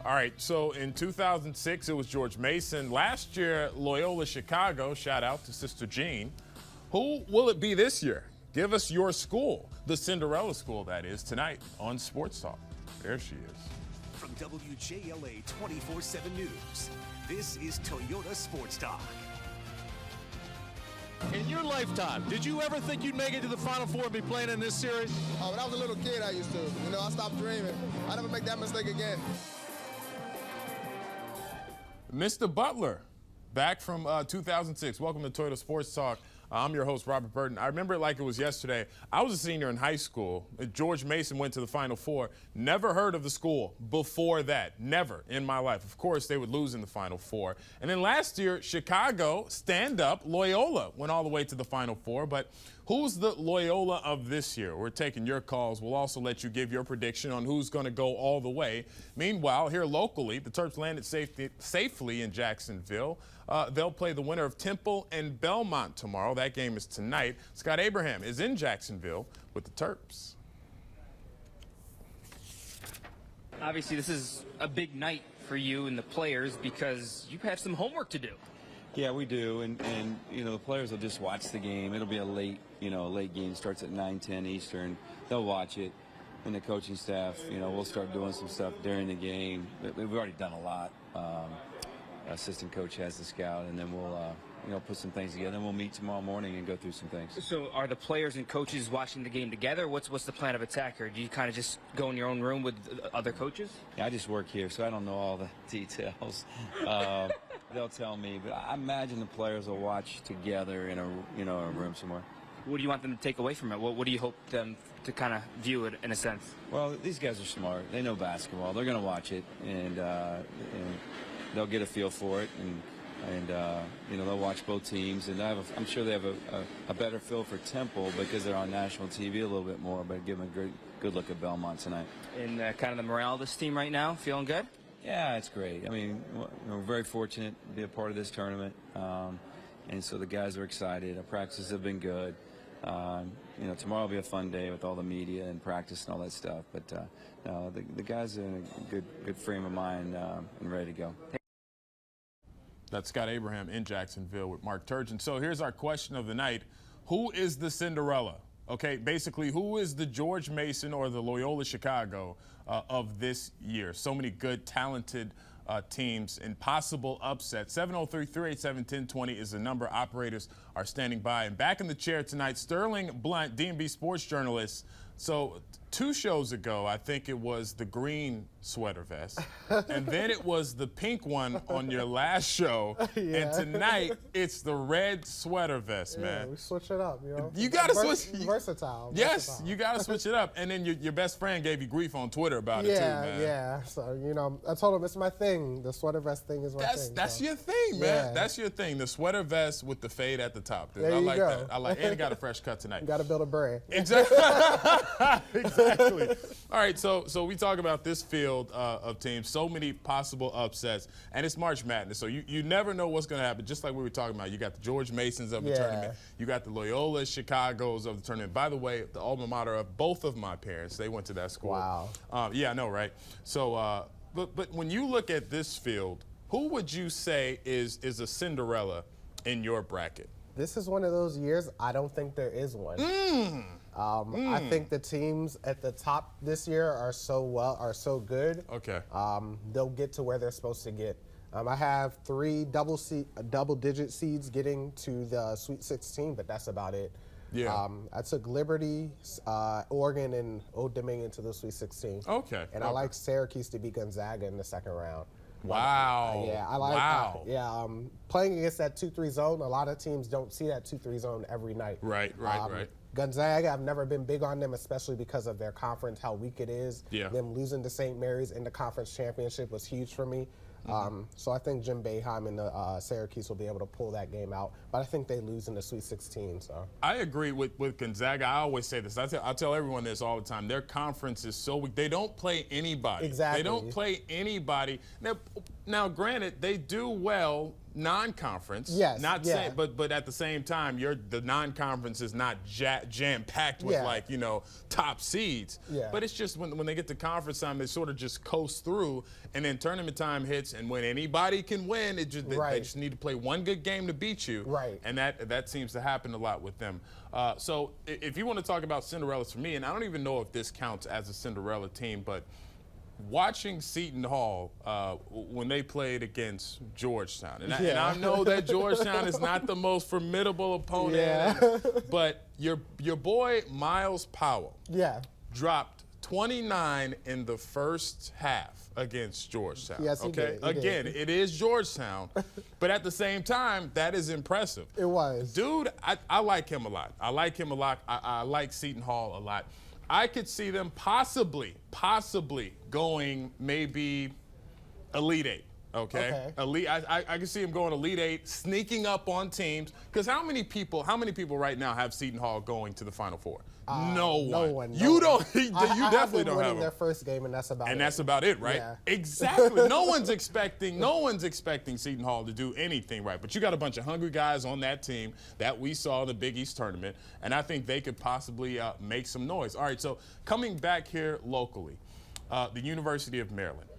All right, so in 2006, it was George Mason. Last year, Loyola Chicago, shout out to Sister Jean. Who will it be this year? Give us your school, the Cinderella school, that is, tonight on Sports Talk. There she is. From WJLA 24/7 News, this is Toyota Sports Talk. In your lifetime, did you ever think you'd make it to the Final Four and be playing in this series? Oh, when I was a little kid, I used to. You know, I stopped dreaming. I never make that mistake again. Mr. Butler, back from 2006. Welcome to Toyota Sports Talk. I'm your host, Robert Burton. I remember it like it was yesterday. I was a senior in high school. George Mason went to the Final Four. Never heard of the school before that. Never in my life. Of course, they would lose in the Final Four. And then last year, Chicago, stand up, Loyola went all the way to the Final Four. But who's the Loyola of this year? We're taking your calls. We'll also let you give your prediction on who's going to go all the way. Meanwhile, here locally, the Terps landed safely in Jacksonville. They'll play the winner of Temple and Belmont tomorrow. That game is tonight. Scott Abraham is in Jacksonville with the Terps. Obviously, this is a big night for you and the players because you have some homework to do. Yeah, we do, and you know, the players will just watch the game. It'll be a late game. Starts at 9:10 Eastern. They'll watch it, and the coaching staff, we'll start doing some stuff during the game. We've already done a lot. Assistant coach has the scout, and then we'll put some things together, and we'll meet tomorrow morning and go through some things. So are the players and coaches watching the game together? What's the plan of attack, or do you kind of just go in your own room with other coaches? Yeah, I just work here, so I don't know all the details. They'll tell me, but I imagine the players will watch together in a room somewhere. What do you want them to take away from it? What do you hope them to kind of view it in a sense? Well, these guys are smart. They know basketball. They're going to watch it, and they'll get a feel for it, and they'll watch both teams. And I'm sure they have a better feel for Temple because they're on national TV a little bit more, but give them a good look at Belmont tonight. And kind of the morale of this team right now, feeling good? Yeah, it's great. I mean, we're very fortunate to be a part of this tournament, and so the guys are excited. Our practices have been good. Tomorrow will be a fun day with all the media and practice and all that stuff. But the guys are in a good frame of mind and ready to go. That's Scott Abraham in Jacksonville with Mark Turgeon. So here's our question of the night. Who is the Cinderella? Okay, basically, who is the George Mason or the Loyola Chicago of this year? So many good, talented teams and possible upsets. 703-387-1020 is the number. Operators are standing by. And back in the chair tonight, Sterling Blount, D&B sports journalist. So 2 shows ago, I think it was the green sweater vest, and then it was the pink one on your last show, yeah. And tonight it's the red sweater vest, man. Yeah, we switch it up, You got to switch. Versatile. Yes, versatile. you got to switch it up. And then your best friend gave you grief on Twitter about it too, man. Yeah. So I told him it's my thing. The sweater vest thing is my thing. That's your thing, man. Yeah. That's your thing. The sweater vest with the fade at the top. Dude. There I you like go. that. I like. And it got a fresh cut tonight. You got to build a brand. Exactly. Exactly. All right, so we talk about this field of teams, so many possible upsets, and it's March Madness, so you never know what's going to happen. Just like we were talking about, you got the George Masons of the tournament, you got the Loyola Chicagos of the tournament. By the way, the alma mater of both of my parents, they went to that school. Wow. Yeah, I know, right? So, but when you look at this field, who would you say is a Cinderella in your bracket? This is one of those years I don't think there is one. I think the teams at the top this year are so good. Okay. They'll get to where they're supposed to get. I have 3 double-digit seeds getting to the Sweet 16, but that's about it. Yeah. I took Liberty, Oregon, and Old Dominion to the Sweet 16. Okay. And I like Syracuse to beat Gonzaga in the second round. Wow. Yeah, I like. Wow. Playing against that 2-3 zone, a lot of teams don't see that 2-3 zone every night. Right. Gonzaga, I've never been big on them, especially because of their conference, how weak it is. Yeah. Them losing to St. Mary's in the conference championship was huge for me. So I think Jim Boeheim and Syracuse will be able to pull that game out. But I think they lose in the Sweet 16. So I agree with Gonzaga. I always say this. I tell everyone this all the time. Their conference is so weak. They don't play anybody. Exactly. They don't play anybody. Now, granted, they do well non-conference. Yes, Not yeah. saying, but at the same time, the non-conference is not jam-packed with like top seeds. Yeah. But it's just when they get to conference time, they sort of just coast through, and then tournament time hits, and when anybody can win, they just need to play one good game to beat you. Right. And that seems to happen a lot with them. So if you want to talk about Cinderellas for me, and I don't even know if this counts as a Cinderella team, but watching Seton Hall when they played against Georgetown, and I know that Georgetown is not the most formidable opponent, but your boy Miles Powell dropped 29 in the first half against Georgetown. Yes, he did. He Again, did. it is Georgetown, but at the same time, that is impressive. It was. Dude, I like him a lot. I like him a lot. I like Seton Hall a lot. I could see them possibly going maybe Elite Eight. Okay. Elite. I can see him going Elite Eight, sneaking up on teams. Because how many people right now have Seton Hall going to the Final Four? No one. You definitely don't have them. their first game, and that's about it. And that's about it, right? Yeah. Exactly. No one's expecting Seton Hall to do anything right. But you got a bunch of hungry guys on that team that we saw in the Big East tournament, and I think they could possibly make some noise. All right, so coming back here locally, the University of Maryland.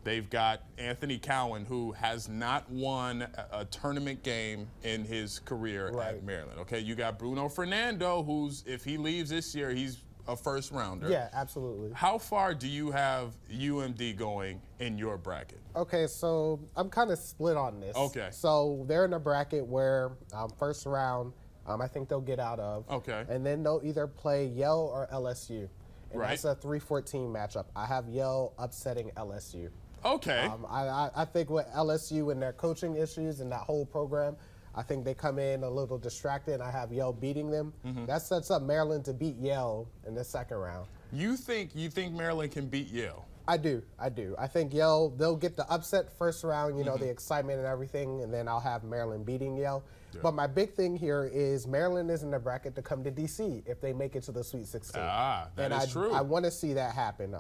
They've got Anthony Cowan, who has not won a tournament game in his career at Maryland. Okay, you got Bruno Fernando, who's, if he leaves this year, he's a first rounder. Yeah, absolutely. How far do you have UMD going in your bracket? Okay, so I'm kind of split on this. Okay. So they're in a bracket where first round, I think they'll get out of. Okay. And then they'll either play Yale or LSU. And that's a 3-14 matchup. I have Yale upsetting LSU. Okay. I think with LSU and their coaching issues and that whole program, I think they come in a little distracted, and I have Yale beating them. That sets up Maryland to beat Yale in the second round. You think Maryland can beat Yale? I do. I think Yale, they'll get the upset first round, the excitement and everything, and then I'll have Maryland beating Yale. Yeah. But my big thing here is Maryland is in the bracket to come to D.C. if they make it to the Sweet 16. That is true. I want to see that happen.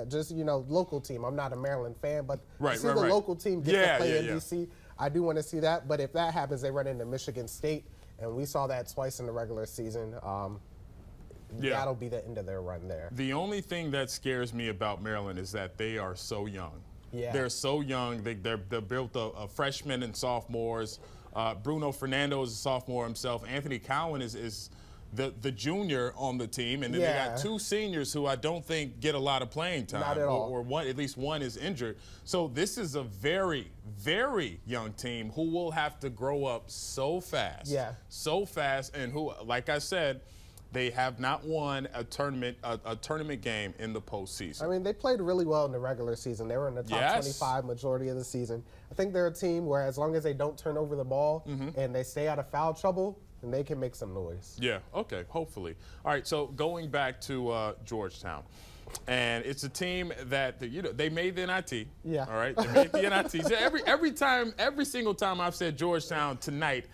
Just, local team. I'm not a Maryland fan, but to see the local team get to play in D.C., I do want to see that. But if that happens, they run into Michigan State, and we saw that twice in the regular season. That'll be the end of their run there. The only thing that scares me about Maryland is that they are so young. Yeah. They're so young. They're built of freshmen and sophomores. Bruno Fernando is a sophomore himself. Anthony Cowan is the junior on the team, and then they got two seniors who I don't think get a lot of playing time. Not at all. Or at least one is injured. So this is a very, very young team who will have to grow up so fast. Yeah. So fast, and who, like I said, they have not won a tournament game in the postseason. I mean, they played really well in the regular season. They were in the top 25 majority of the season. I think they're a team where as long as they don't turn over the ball and they stay out of foul trouble, then they can make some noise. Yeah, okay, hopefully. All right, so going back to Georgetown. And it's a team that, they made the NIT. Yeah. All right, they made the NIT. So every single time I've said Georgetown tonight,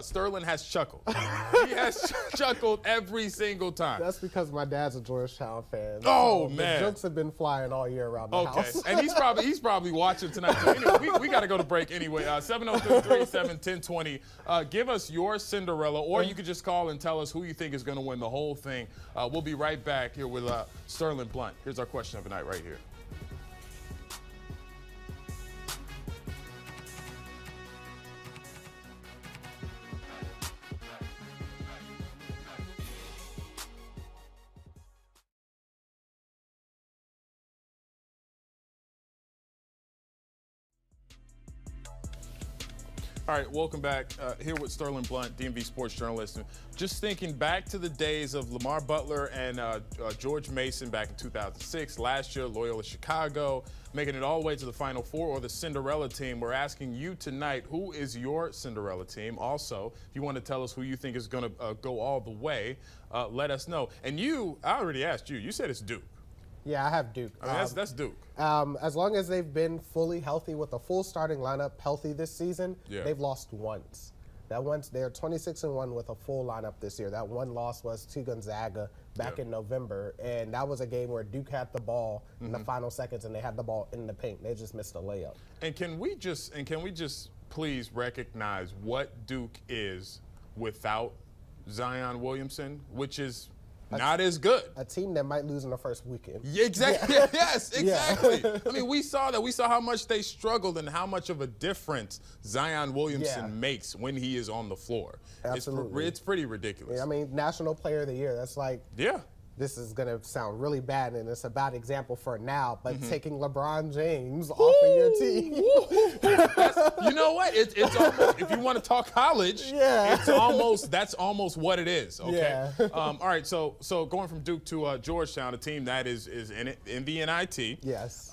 Sterling has chuckled. He has chuckled every single time. That's because my dad's a Georgetown fan. Oh, so man. The jokes have been flying all year around the house. And he's probably watching tonight. So anyway, we got to go to break anyway. 703-337-1020. Give us your Cinderella, or you could just call and tell us who you think is going to win the whole thing. We'll be right back here with Sterling Blount. Here's our question of the night right here. All right, welcome back. Here with Sterling Blount, DMV sports journalist. And just thinking back to the days of Lamar Butler and George Mason back in 2006, last year, Loyola Chicago, making it all the way to the Final Four, or the Cinderella team. We're asking you tonight, who is your Cinderella team? Also, if you want to tell us who you think is going to go all the way, let us know. And I already asked you. You said it's Duke. Yeah, I have Duke. I mean, that's Duke. As long as they've been fully healthy with a full starting lineup, healthy this season, they've lost once. They're 26-1 with a full lineup this year. That one loss was to Gonzaga back in November, and that was a game where Duke had the ball in the final seconds, and they had the ball in the paint. They just missed a layup. And can we just please recognize what Duke is without Zion Williamson, which is not as good. A team that might lose in the first weekend. Yeah, exactly. Yeah. Yes, exactly. Yeah. I mean, we saw that. We saw how much they struggled and how much of a difference Zion Williamson makes when he is on the floor. Absolutely. It's pretty ridiculous. Yeah, I mean, National Player of the Year, that's like, this is going to sound really bad, and it's a bad example for now, but taking LeBron James off of your team. You know what? It's almost, if you want to talk college, that's almost what it is, okay? Yeah. All right, so going from Duke to Georgetown, a team that is in the NIT. Yes.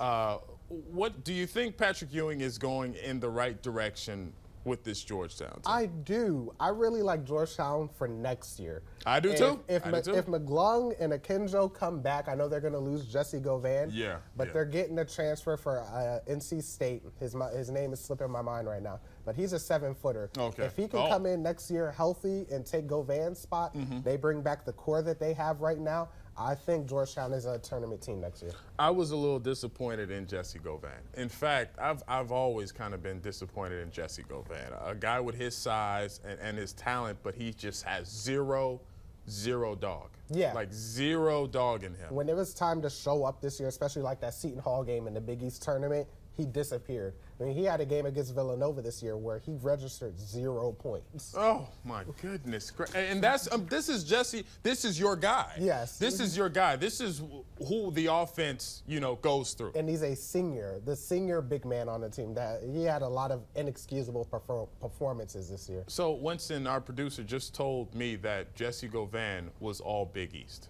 What do you think Patrick Ewing is going in the right direction with this Georgetown team? I do. I really like Georgetown for next year. I do too. If McGlung and Akinjo come back, I know they're going to lose Jesse Govan. But they're getting a transfer for NC State. His name is slipping my mind right now. But he's a 7-footer. Okay. If he can come in next year healthy and take Govan's spot, they bring back the core that they have right now. I think Georgetown is a tournament team next year. I was a little disappointed in Jesse Govan. In fact, I've always kind of been disappointed in Jesse Govan. A guy with his size and his talent, but he just has zero dog. Yeah. Like zero dog in him. When it was time to show up this year, especially like that Seton Hall game in the Big East tournament, he disappeared. I mean, he had a game against Villanova this year where he registered 0 points. Oh my goodness! And that's this is Jesse. This is your guy. Yes. This is your guy. This is who the offense, goes through. And he's a senior, the senior big man on the team. That he had a lot of inexcusable performances this year. So Winston, our producer, just told me that Jesse Govan was all Big East.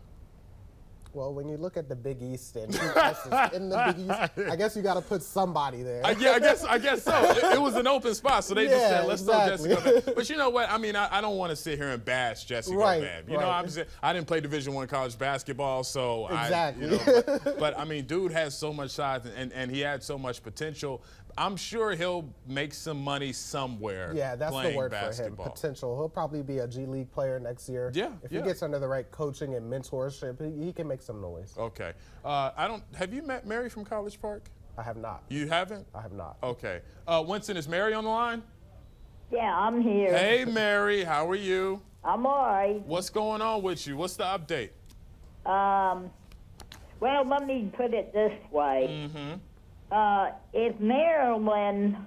Well, when you look at the Big East and who else is in the Big East, I guess you got to put somebody there. I guess so. It was an open spot, so they just said, let's throw Jesse Govan. But you know what? I mean, I don't want to sit here and bash Jesse Govan. You know, I didn't play Division I college basketball, so but I mean, dude has so much size and he had so much potential. I'm sure he'll make some money somewhere. Yeah, that's the word basketball. For him. Potential. He'll probably be a G League player next year. Yeah. If he gets under the right coaching and mentorship, he can make some noise. Okay. Have you met Mary from College Park? I have not. You haven't? I have not. Okay. Winston, is Mary on the line? Yeah, I'm here. Hey, Mary. How are you? I'm all right. What's going on with you? What's the update? Well, let me put it this way. If Maryland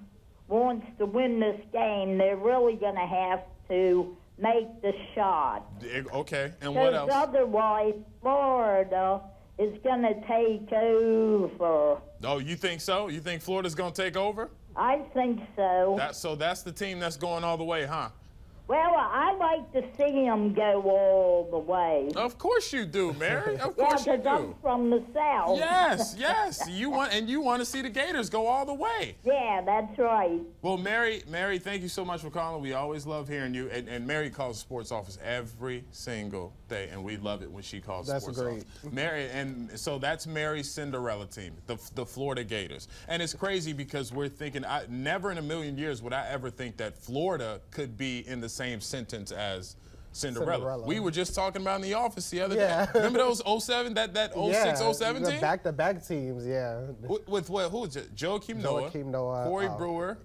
wants to win this game, they're really going to have to make the shot. Okay, and what else? Because otherwise, Florida is going to take over. Oh, you think so? You think Florida's going to take over? I think so. So that's the team that's going all the way, huh? Well, I like to see them go all the way. Of course you do, Mary. Of course you do. Because I'm from the South. Yes. You want to see the Gators go all the way. Yeah, that's right. Well, Mary, thank you so much for calling. We always love hearing you. And Mary calls the sports office every single day, and we love it when she calls the sports office. Mary, and so that's Mary's Cinderella team, the Florida Gators. And it's crazy because we're thinking, never in a million years would I ever think that Florida could be in the same sentence as Cinderella. We were just talking about in the office the other day. Remember those 07, that 06, 07 team? Back-to-back teams, With what? Who was it? Joakim Noah, Corey Brewer.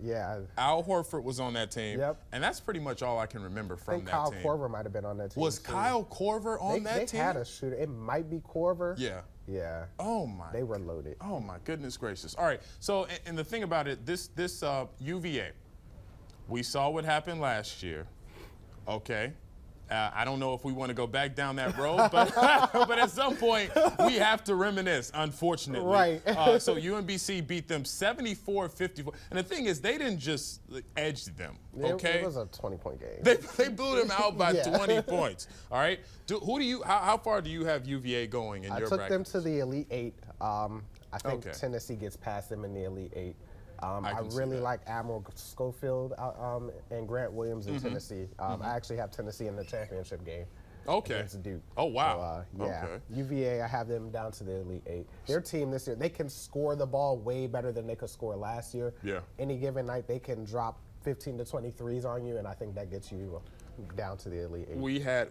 Al Horford was on that team. And that's pretty much all I can remember from that team. Kyle Korver might have been on that team. Was Kyle Korver on that team? They had a shooter. It might be Korver. Yeah. Oh my. They were loaded. Oh my goodness gracious. All right. So, and the thing about it, this UVA, we saw what happened last year. Okay. I don't know if we want to go back down that road, but but at some point we have to reminisce, unfortunately. Right. So UMBC beat them 74-54. And the thing is, they didn't just edge them, okay? It was a 20-point game. They blew them out by 20 points, all right? How far do you have UVA going in your bracket? I took them to the Elite Eight. I think Tennessee gets past them in the Elite Eight. I really like Admiral Schofield and Grant Williams in Tennessee. I actually have Tennessee in the championship game against Duke. Oh, wow. So, UVA, I have them down to the Elite Eight. Their team this year, they can score the ball way better than they could score last year. Any given night, they can drop 15 to 23s on you, and I think that gets you down to the Elite Eight.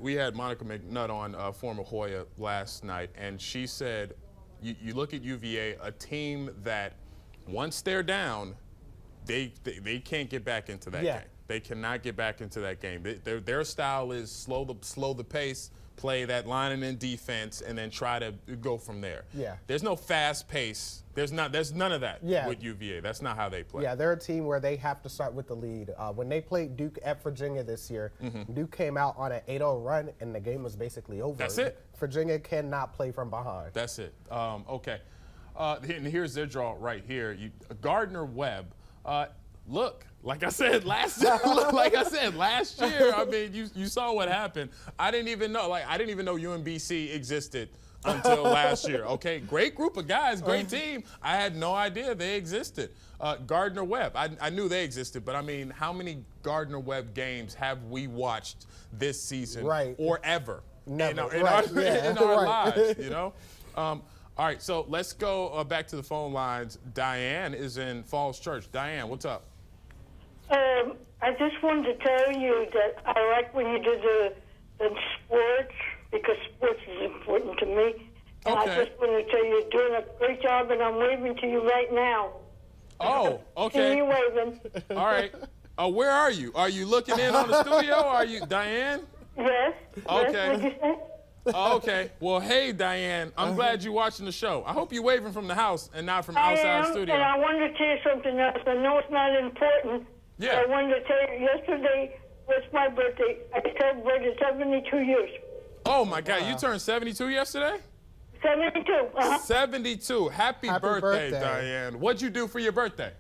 We had Monica McNutt on, former Hoya, last night, and she said, you look at UVA, a team that once they're down, they can't get back into that game. They cannot get back into that game. Their style is slow the pace, play that line and then defense, and then try to go from there. Yeah. There's no fast pace. There's none of that with UVA. That's not how they play. Yeah, they're a team where they have to start with the lead. When they played Duke at Virginia this year, Duke came out on an 8-0 run, and the game was basically over. That's it. Virginia cannot play from behind. That's it. Okay. And here's their draw right here. Gardner-Webb. Look, like I said last year, I mean, you saw what happened. I didn't even know UMBC existed until last year. Okay, great group of guys, great team. I had no idea they existed. Gardner-Webb, I knew they existed, but I mean, how many Gardner-Webb games have we watched this season or ever? Never. In our lives, you know? All right, so let's go back to the phone lines. Diane is in Falls Church. Diane, what's up? I just wanted to tell you that I like when you do the sports, because sports is important to me. And I just want to tell you you're doing a great job, and I'm waving to you right now. Oh, okay. See you waving. All right. Where are you? Are you looking in on the studio? Are you, Diane? Yes. Okay. Yes, what'd you say? Okay. Well, hey, Diane, I'm glad you're watching the show. I hope you're waving from the house and not from outside the studio. And I wanted to tell you something else. I know it's not important. Yeah. I wanted to tell you, yesterday was my birthday. I celebrated 72 years. Oh, my God. You turned 72 yesterday? 72. 72. Happy birthday, Diane. What'd you do for your birthday?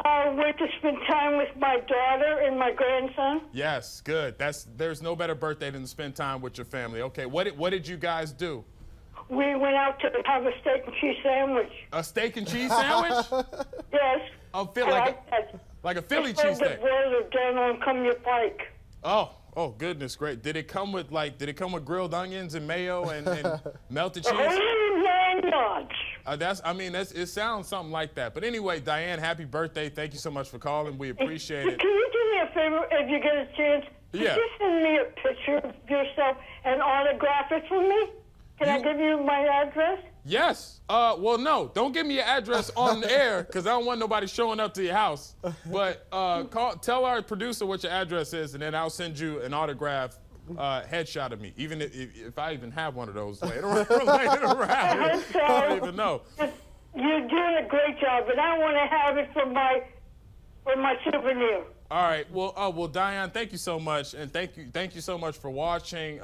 I went to spend time with my daughter and my grandson. Yes, good. There's no better birthday than to spend time with your family. Okay, what did you guys do? We went out to have a steak and cheese sandwich. A steak and cheese sandwich? Yes. Like a Philly cheesesteak. Down on Cumberland Pike. Oh, goodness, great. Did it come with grilled onions and mayo and melted cheese? It sounds something like that. But anyway, Diane, happy birthday. Thank you so much for calling. We appreciate it. Can you do me a favor if you get a chance? Yeah. Can you send me a picture of yourself and autograph it for me? Can I give you my address? Yes. Well, no. Don't give me your address on the air because I don't want nobody showing up to your house. But tell our producer what your address is, and then I'll send you an autograph headshot of me, even if I even have one of those later around. I don't even know. You're doing a great job, and I want to have it for my souvenir. All right. Well, Diane, thank you so much, and thank you so much for watching.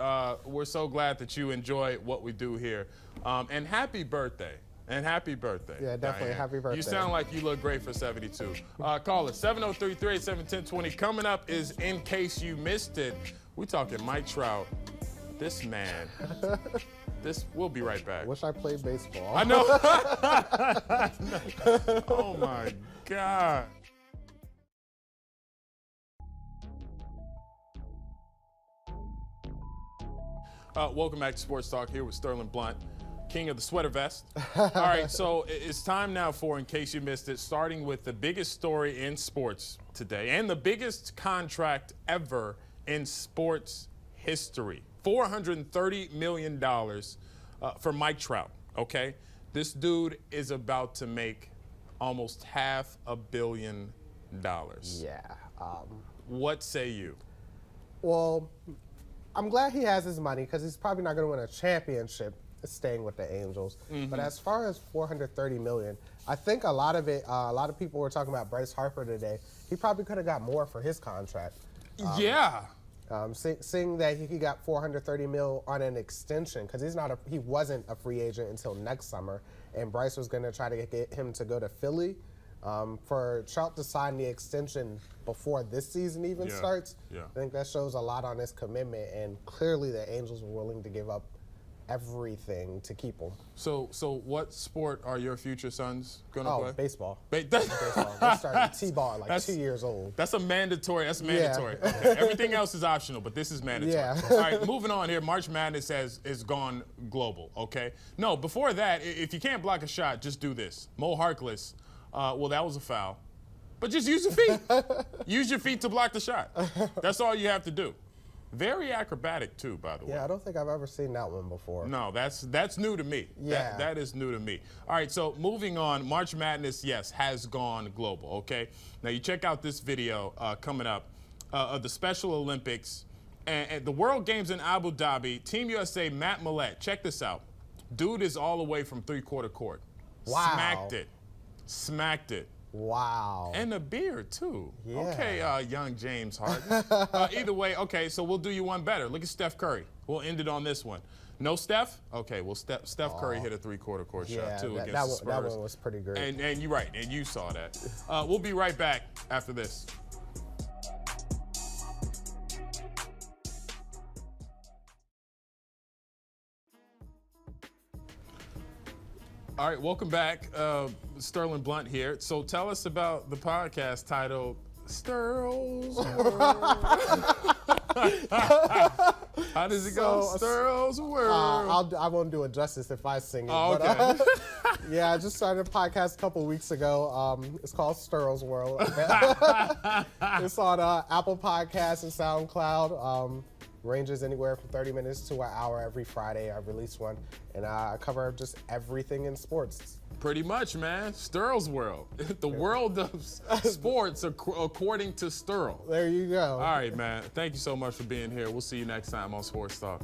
We're so glad that you enjoy what we do here, and happy birthday. And happy birthday. Yeah, definitely. Diane. Happy birthday. You sound like you look great for 72. Call us 703-387-1020. Coming up is In Case You Missed It. We're talking Mike Trout. This man. We'll be right back. Wish I played baseball. I know. Oh, my God. Welcome back to Sports Talk here with Sterling Blount, king of the sweater vest. All right, so it's time now for In Case You Missed It, starting with the biggest story in sports today and the biggest contract ever in sports history. $430 million for Mike Trout, okay? This dude is about to make almost $500 million. Yeah. What say you? Well, I'm glad he has his money because he's probably not going to win a championship staying with the Angels. But as far as $430 million, I think a lot of people were talking about Bryce Harper today. He probably could have got more for his contract. Yeah. Seeing that he got $430 million on an extension because he wasn't a free agent until next summer, and Bryce was going to try to get him to go to Philly. For Trout to sign the extension before this season even starts, I think that shows a lot on his commitment, and clearly the Angels were willing to give up everything to keep him. So what sport are your future sons going to play? Baseball. Baseball. They started T-ball at 2 years old. That's mandatory. Yeah. Okay. Everything else is optional, but this is mandatory. Yeah. All right, moving on here. March Madness has gone global, okay? No, before that, if you can't block a shot, just do this. Mo Harkless, well, that was a foul. But just use your feet. Use your feet to block the shot. That's all you have to do. Very acrobatic too, by the way. Yeah, I don't think I've ever seen that one before. No, that's new to me. Yeah. That is new to me. All right, so moving on, March Madness, yes, has gone global, okay? Now you check out this video coming up of the Special Olympics and the World Games in Abu Dhabi. Team USA, Matt Millett, check this out. Dude is all the way from three-quarter court. Wow. Smacked it. Wow. And a beard, too. Yeah. Okay, young James Harden. Either way, okay, so we'll do you one better. Look at Steph Curry. We'll end it on this one. No Steph? Okay, well, Steph Curry hit a three-quarter court shot, too, against the Spurs. That one was pretty great. And you're right, and you saw that. We'll be right back after this. All right, welcome back. Sterling Blount here. So tell us about the podcast titled Sterl's World. How does it go? Sterl's World. I won't do it justice if I sing it. Oh, okay. But, yeah, I just started a podcast a couple weeks ago. It's called Sterl's World. It's on Apple Podcasts and SoundCloud. Ranges anywhere from 30 minutes to an hour every Friday. I release one, and I cover just everything in sports. Pretty much, man. Sterl's World. The world of sports according to Sterl. There you go. All right, man. Thank you so much for being here. We'll see you next time on Sports Talk.